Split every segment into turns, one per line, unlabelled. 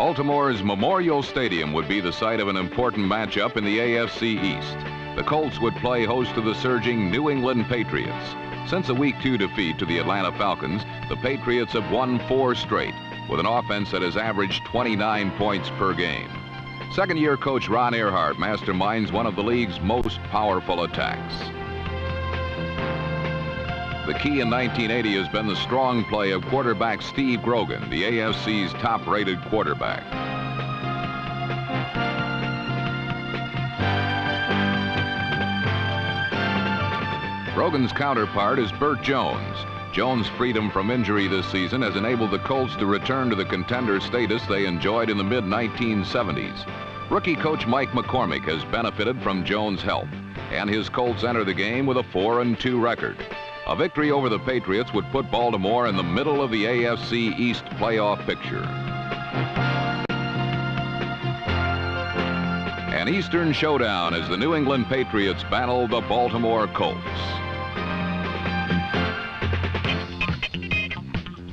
Baltimore's Memorial Stadium would be the site of an important matchup in the AFC East. The Colts would play host to the surging New England Patriots. Since a Week 2 defeat to the Atlanta Falcons, the Patriots have won 4 straight, with an offense that has averaged 29 points per game. Second-year coach Ron Earhart masterminds one of the league's most powerful attacks. The key in 1980 has been the strong play of quarterback Steve Grogan, the AFC's top-rated quarterback. Grogan's counterpart is Burt Jones. Jones' freedom from injury this season has enabled the Colts to return to the contender status they enjoyed in the mid-1970s. Rookie coach Mike McCormick has benefited from Jones' help, and his Colts enter the game with a 4-2 record. A victory over the Patriots would put Baltimore in the middle of the AFC East playoff picture. An Eastern showdown as the New England Patriots battle the Baltimore Colts.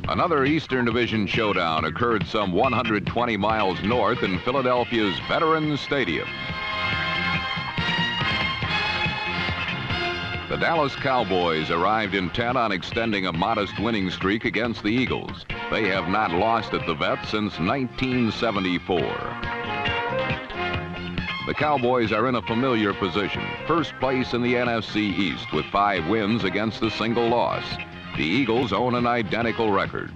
Another Eastern Division showdown occurred some 120 miles north in Philadelphia's Veterans Stadium. The Dallas Cowboys arrived intent on extending a modest winning streak against the Eagles. They have not lost at the Vet since 1974. The Cowboys are in a familiar position, first place in the NFC East with 5 wins against a single loss. The Eagles own an identical record.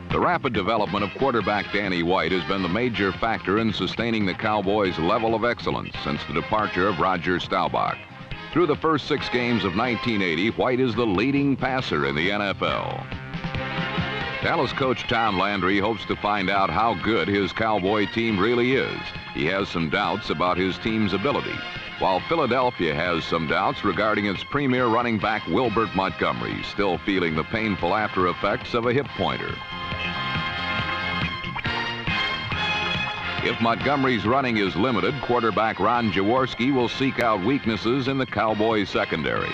The rapid development of quarterback Danny White has been the major factor in sustaining the Cowboys' level of excellence since the departure of Roger Staubach. Through the first 6 games of 1980, White is the leading passer in the NFL. Dallas coach Tom Landry hopes to find out how good his Cowboy team really is. He has some doubts about his team's ability, while Philadelphia has some doubts regarding its premier running back Wilbert Montgomery, still feeling the painful after effects of a hip pointer. If Montgomery's running is limited, quarterback Ron Jaworski will seek out weaknesses in the Cowboys secondary.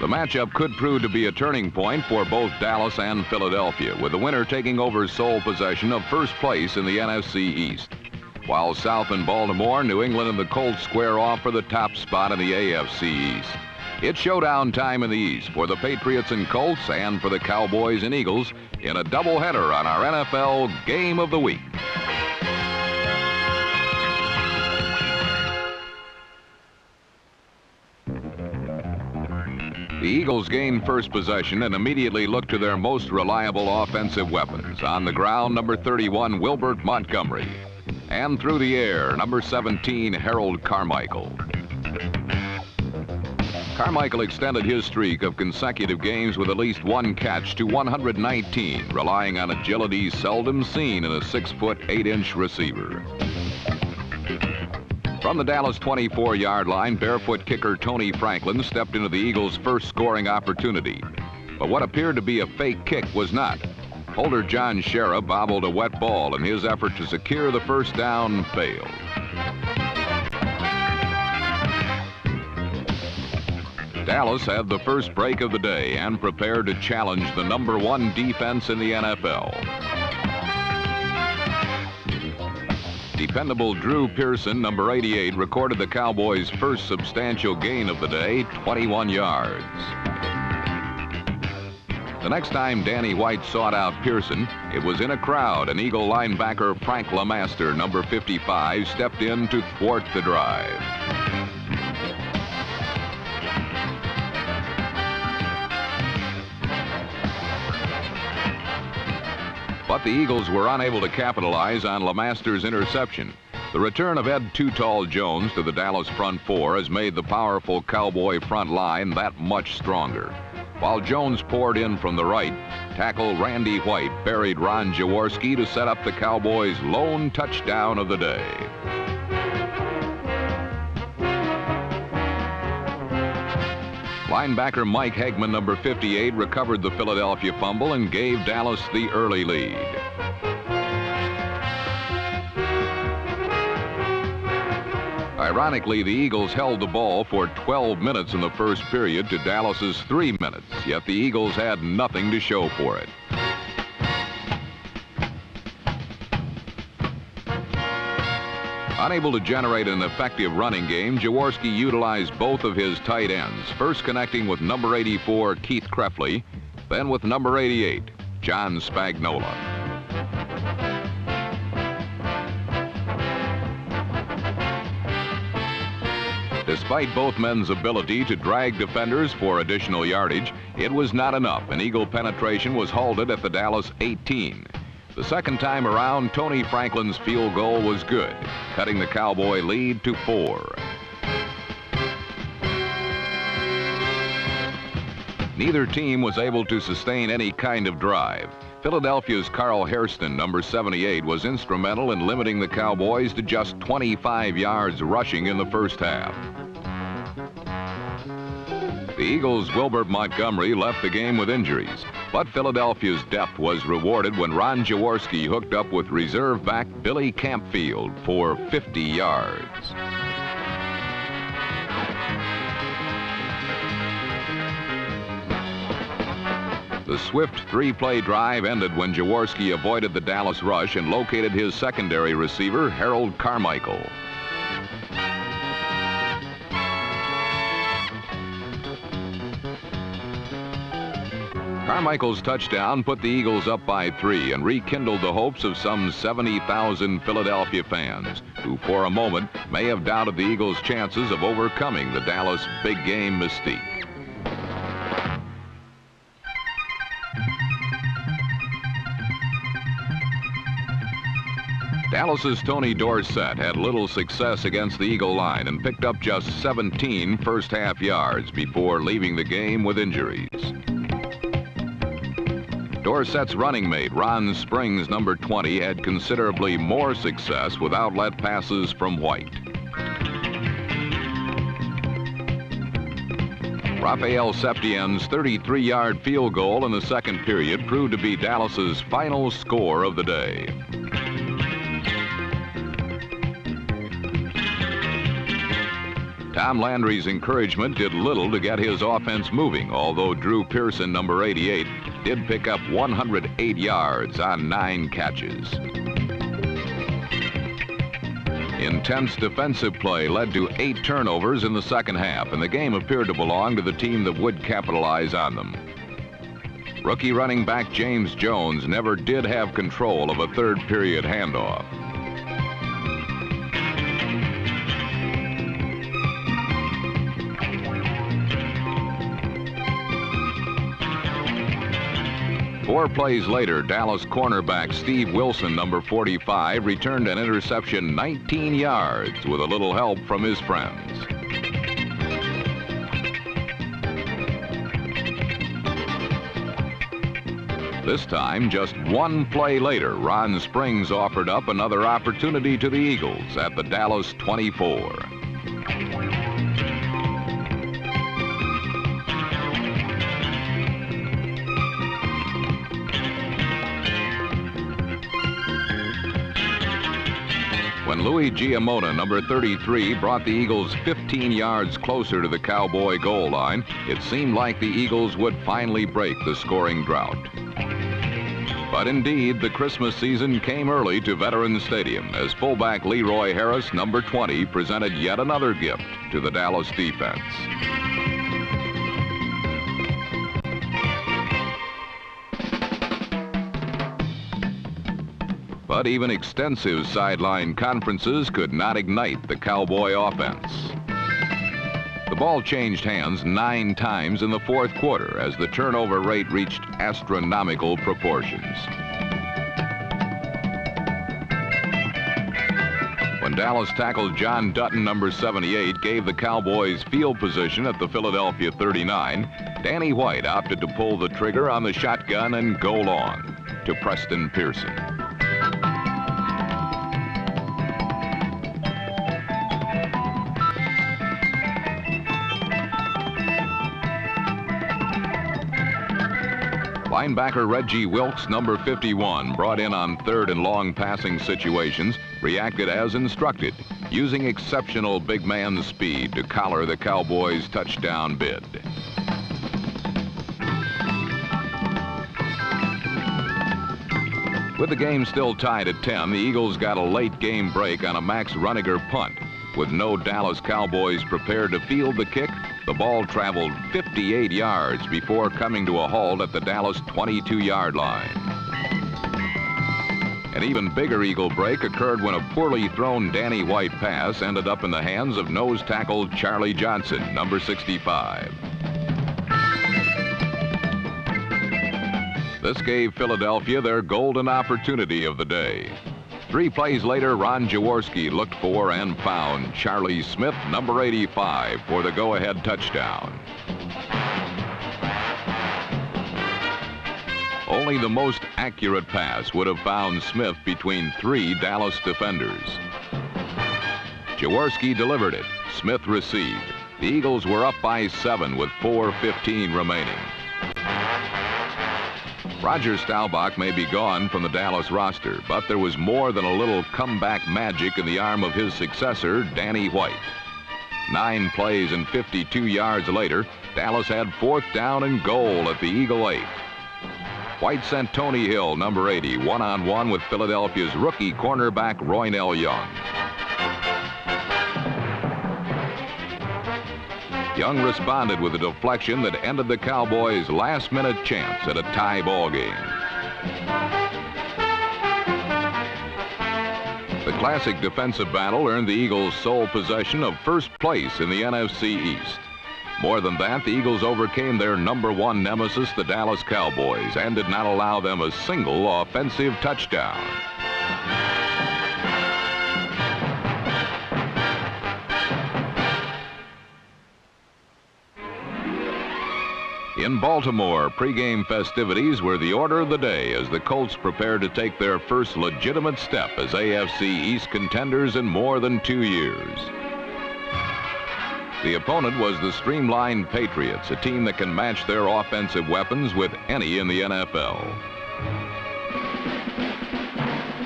The matchup could prove to be a turning point for both Dallas and Philadelphia, with the winner taking over sole possession of first place in the NFC East. While south in Baltimore, New England and the Colts square off for the top spot in the AFC East. It's showdown time in the East for the Patriots and Colts and for the Cowboys and Eagles in a doubleheader on our NFL Game of the Week. The Eagles gain first possession and immediately look to their most reliable offensive weapons. On the ground, number 31, Wilbert Montgomery. And through the air, number 17, Harold Carmichael. Carmichael extended his streak of consecutive games with at least 1 catch to 119, relying on agility seldom seen in a 6-foot 8-inch receiver. From the Dallas 24-yard line, barefoot kicker Tony Franklin stepped into the Eagles' first scoring opportunity. But what appeared to be a fake kick was not. Holder John Shera bobbled a wet ball, and his effort to secure the first down failed. Dallas had the first break of the day and prepared to challenge the number 1 defense in the NFL. Dependable Drew Pearson, number 88, recorded the Cowboys' first substantial gain of the day, 21 yards. The next time Danny White sought out Pearson, it was in a crowd, and Eagle linebacker Frank LeMaster, number 55, stepped in to thwart the drive. But the Eagles were unable to capitalize on LeMaster's interception. The return of Ed Too Tall Jones to the Dallas front 4 has made the powerful Cowboy front line that much stronger. While Jones poured in from the right, tackle Randy White buried Ron Jaworski to set up the Cowboys' lone touchdown of the day. Linebacker Mike Hegman, number 58, recovered the Philadelphia fumble and gave Dallas the early lead. Ironically, the Eagles held the ball for 12 minutes in the first period to Dallas's 3 minutes, yet the Eagles had nothing to show for it. Unable to generate an effective running game, Jaworski utilized both of his tight ends, first connecting with number 84, Keith Krefley, then with number 88, John Spagnola. Despite both men's ability to drag defenders for additional yardage, it was not enough, and Eagle penetration was halted at the Dallas 18. The second time around, Tony Franklin's field goal was good, cutting the Cowboy lead to 4. Neither team was able to sustain any kind of drive. Philadelphia's Carl Hairston, number 78, was instrumental in limiting the Cowboys to just 25 yards rushing in the first half. The Eagles' Wilbert Montgomery left the game with injuries, but Philadelphia's depth was rewarded when Ron Jaworski hooked up with reserve back Billy Campfield for 50 yards. The swift three-play drive ended when Jaworski avoided the Dallas rush and located his secondary receiver, Harold Carmichael. Carmichael's touchdown put the Eagles up by 3 and rekindled the hopes of some 70,000 Philadelphia fans, who for a moment may have doubted the Eagles' chances of overcoming the Dallas big game mystique. Dallas's Tony Dorsett had little success against the Eagle line and picked up just 17 first-half yards before leaving the game with injuries. Dorsett's running mate, Ron Springs, number 20, had considerably more success with outlet passes from White. Rafael Septien's 33-yard field goal in the second period proved to be Dallas's final score of the day. Tom Landry's encouragement did little to get his offense moving, although Drew Pearson, number 88, did pick up 108 yards on 9 catches. Intense defensive play led to 8 turnovers in the second half, and the game appeared to belong to the team that would capitalize on them. Rookie running back James Jones never did have control of a third-period handoff. Four plays later, Dallas cornerback Steve Wilson, number 45, returned an interception 19 yards with a little help from his friends. This time, just one play later, Ron Springs offered up another opportunity to the Eagles at the Dallas 24. When Louis Giamona, number 33, brought the Eagles 15 yards closer to the Cowboy goal line, it seemed like the Eagles would finally break the scoring drought. But indeed, the Christmas season came early to Veterans Stadium as fullback Leroy Harris, number 20, presented yet another gift to the Dallas defense. But even extensive sideline conferences could not ignite the Cowboy offense. The ball changed hands 9 times in the fourth quarter as the turnover rate reached astronomical proportions. When Dallas tackled John Dutton, number 78, gave the Cowboys field position at the Philadelphia 39, Danny White opted to pull the trigger on the shotgun and go long to Preston Pearson. Linebacker Reggie Wilkes, number 51, brought in on third and long passing situations, reacted as instructed, using exceptional big man speed to collar the Cowboys' touchdown bid. With the game still tied at 10, the Eagles got a late game break on a Max Runniger punt. With no Dallas Cowboys prepared to field the kick, the ball traveled 58 yards before coming to a halt at the Dallas 22-yard line. An even bigger Eagle break occurred when a poorly thrown Danny White pass ended up in the hands of nose tackle Charlie Johnson, number 65. This gave Philadelphia their golden opportunity of the day. 3 plays later, Ron Jaworski looked for and found Charlie Smith, number 85, for the go-ahead touchdown. Only the most accurate pass would have found Smith between 3 Dallas defenders. Jaworski delivered it. Smith received. The Eagles were up by 7 with 4:15 remaining. Roger Staubach may be gone from the Dallas roster, but there was more than a little comeback magic in the arm of his successor, Danny White. 9 plays and 52 yards later, Dallas had 4th down and goal at the Eagle 8. White sent Tony Hill, number 80, one-on-one with Philadelphia's rookie cornerback, Roynell Young. Young responded with a deflection that ended the Cowboys' last-minute chance at a tie ball game. The classic defensive battle earned the Eagles sole possession of first place in the NFC East. More than that, the Eagles overcame their number 1 nemesis, the Dallas Cowboys, and did not allow them a single offensive touchdown. In Baltimore, pregame festivities were the order of the day as the Colts prepared to take their first legitimate step as AFC East contenders in more than 2 years. The opponent was the streamlined Patriots, a team that can match their offensive weapons with any in the NFL.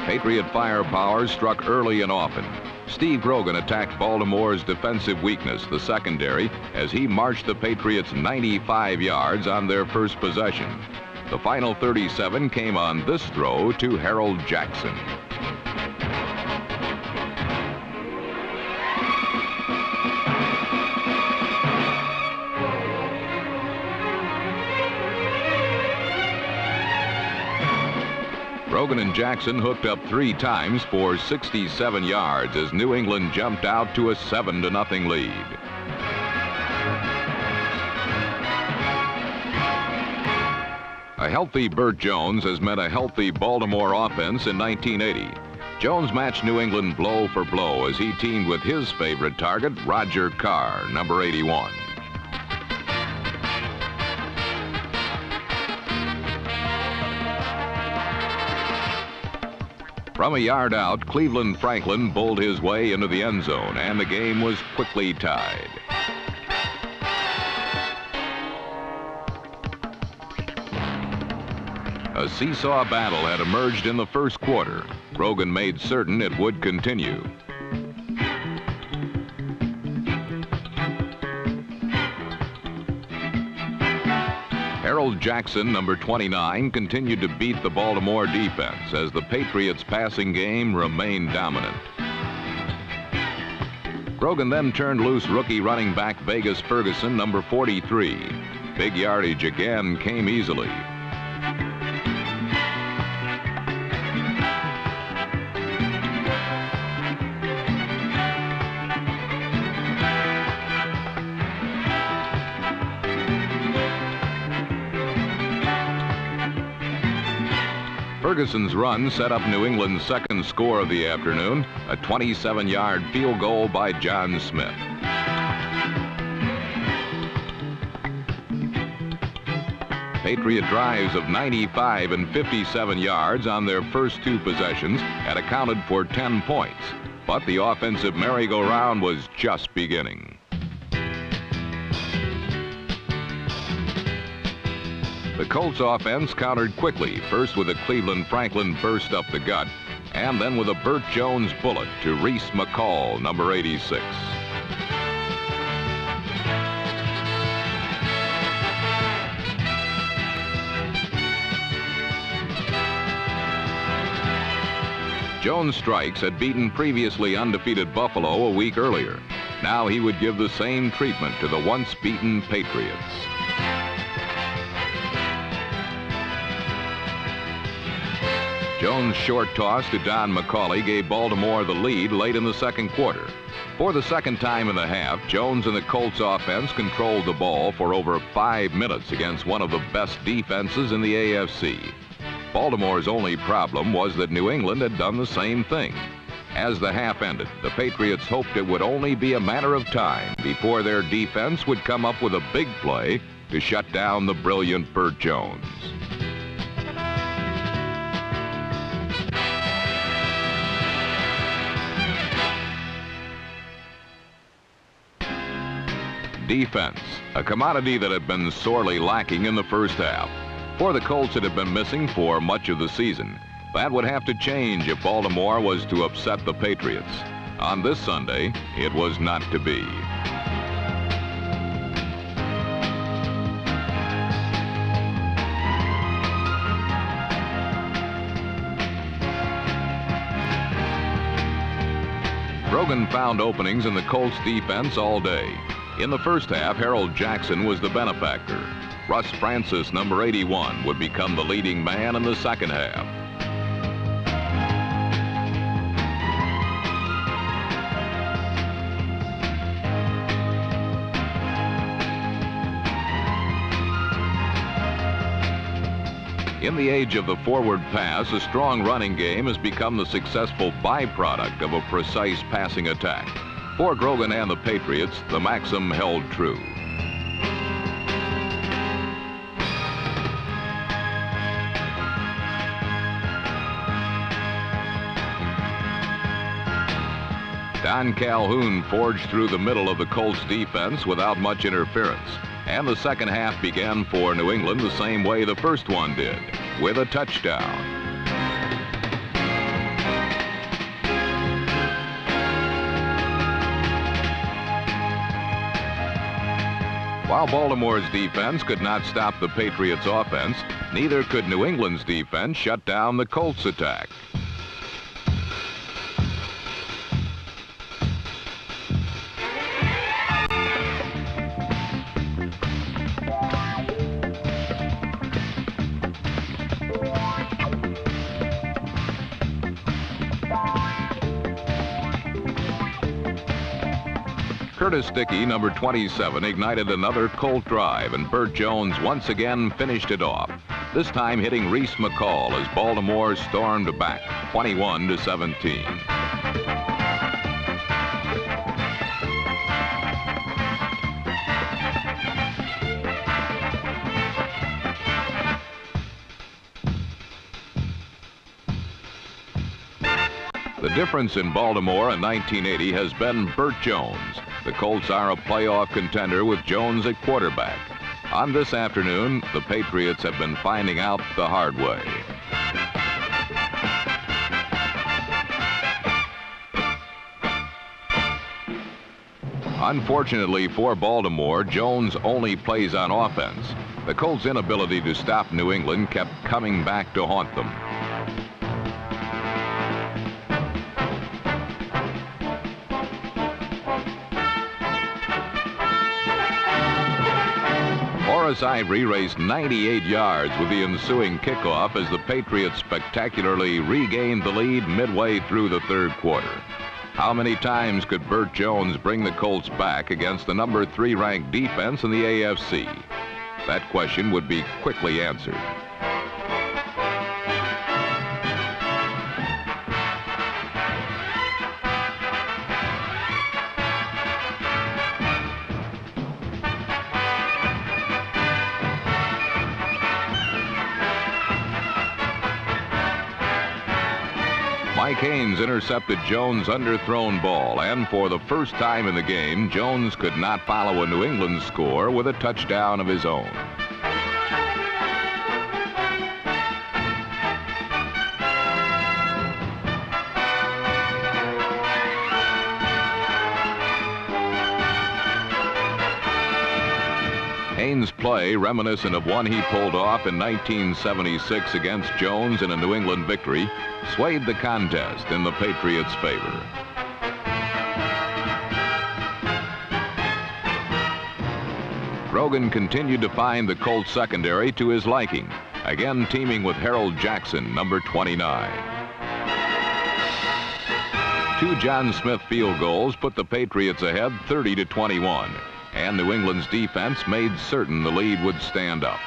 Patriot firepower struck early and often. Steve Grogan attacked Baltimore's defensive weakness, the secondary, as he marched the Patriots 95 yards on their first possession. The final 37 came on this throw to Harold Jackson. Grogan and Jackson hooked up 3 times for 67 yards as New England jumped out to a 7-0 lead. A healthy Burt Jones has meant a healthy Baltimore offense in 1980. Jones matched New England blow for blow as he teamed with his favorite target, Roger Carr, number 81. From a yard out, Cleveland Franklin bowled his way into the end zone, and the game was quickly tied. A seesaw battle had emerged in the first quarter. Grogan made certain it would continue. Harold Jackson, number 29, continued to beat the Baltimore defense as the Patriots' passing game remained dominant. Grogan then turned loose rookie running back Vegas Ferguson, number 43. Big yardage again came easily. Ferguson's run set up New England's second score of the afternoon, a 27-yard field goal by John Smith. Patriot drives of 95 and 57 yards on their first 2 possessions had accounted for 10 points, but the offensive merry-go-round was just beginning. The Colts offense countered quickly, first with a Cleveland Franklin burst up the gut, and then with a Burt Jones bullet to Reese McCall, number 86. Jones' strikes had beaten previously undefeated Buffalo a week earlier. Now he would give the same treatment to the once-beaten Patriots. Jones' short toss to Don McCauley gave Baltimore the lead late in the second quarter. For the second time in the half, Jones and the Colts offense controlled the ball for over 5 minutes against one of the best defenses in the AFC. Baltimore's only problem was that New England had done the same thing. As the half ended, the Patriots hoped it would only be a matter of time before their defense would come up with a big play to shut down the brilliant Burt Jones. Defense, a commodity that had been sorely lacking in the first half. For the Colts, it had been missing for much of the season. That would have to change if Baltimore was to upset the Patriots. On this Sunday, it was not to be. Brogan found openings in the Colts defense all day. In the first half, Harold Jackson was the benefactor. Russ Francis, number 81, would become the leading man in the second half. In the age of the forward pass, a strong running game has become the successful byproduct of a precise passing attack. For Grogan and the Patriots, the maxim held true. Don Calhoun forged through the middle of the Colts defense without much interference. And the second half began for New England the same way the first one did, with a touchdown. While Baltimore's defense could not stop the Patriots' offense, neither could New England's defense shut down the Colts' attack. Curtis Dickey, number 27, ignited another Colt drive, and Burt Jones once again finished it off, this time hitting Reese McCall as Baltimore stormed back 21-17. The difference in Baltimore in 1980 has been Burt Jones. The Colts are a playoff contender with Jones at quarterback. On this afternoon, the Patriots have been finding out the hard way. Unfortunately for Baltimore, Jones only plays on offense. The Colts' inability to stop New England kept coming back to haunt them. Horace Ivory raced 98 yards with the ensuing kickoff as the Patriots spectacularly regained the lead midway through the third quarter. How many times could Burt Jones bring the Colts back against the number 3 ranked defense in the AFC? That question would be quickly answered. Mike Haynes intercepted Jones' underthrown ball, and for the first time in the game, Jones could not follow a New England score with a touchdown of his own. Haynes' play, reminiscent of one he pulled off in 1976 against Jones in a New England victory, swayed the contest in the Patriots' favor. Grogan continued to find the Colts secondary to his liking, again teaming with Harold Jackson, number 29. 2 John Smith field goals put the Patriots ahead 30-21, and New England's defense made certain the lead would stand up.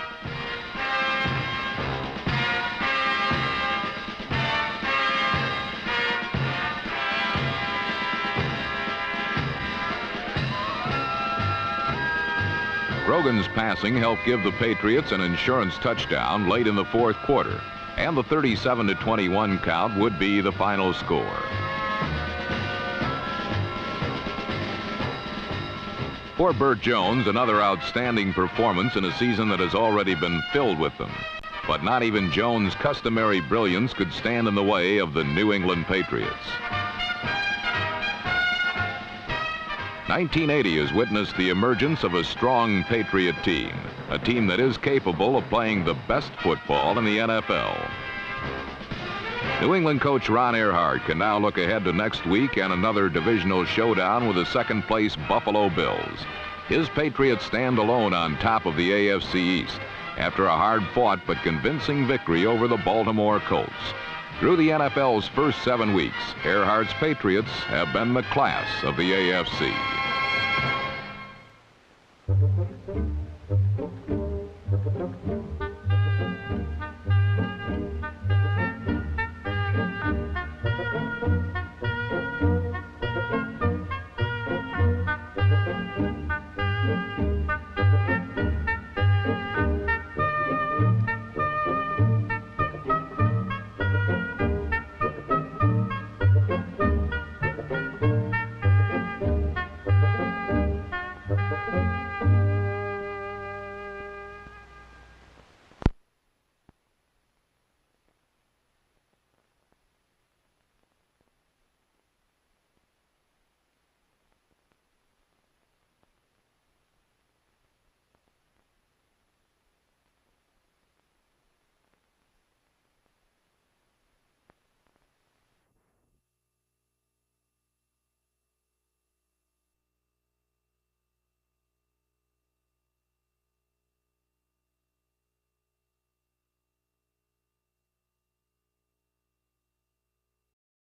Grogan's passing helped give the Patriots an insurance touchdown late in the fourth quarter, and the 37-21 count would be the final score. For Burt Jones, another outstanding performance in a season that has already been filled with them. But not even Jones' customary brilliance could stand in the way of the New England Patriots. 1980 has witnessed the emergence of a strong Patriot team, a team that is capable of playing the best football in the NFL. New England coach Ron Earhart can now look ahead to next week and another divisional showdown with the second-place Buffalo Bills. His Patriots stand alone on top of the AFC East after a hard-fought but convincing victory over the Baltimore Colts. Through the NFL's first 7 weeks, Earhart's Patriots have been the class of the AFC.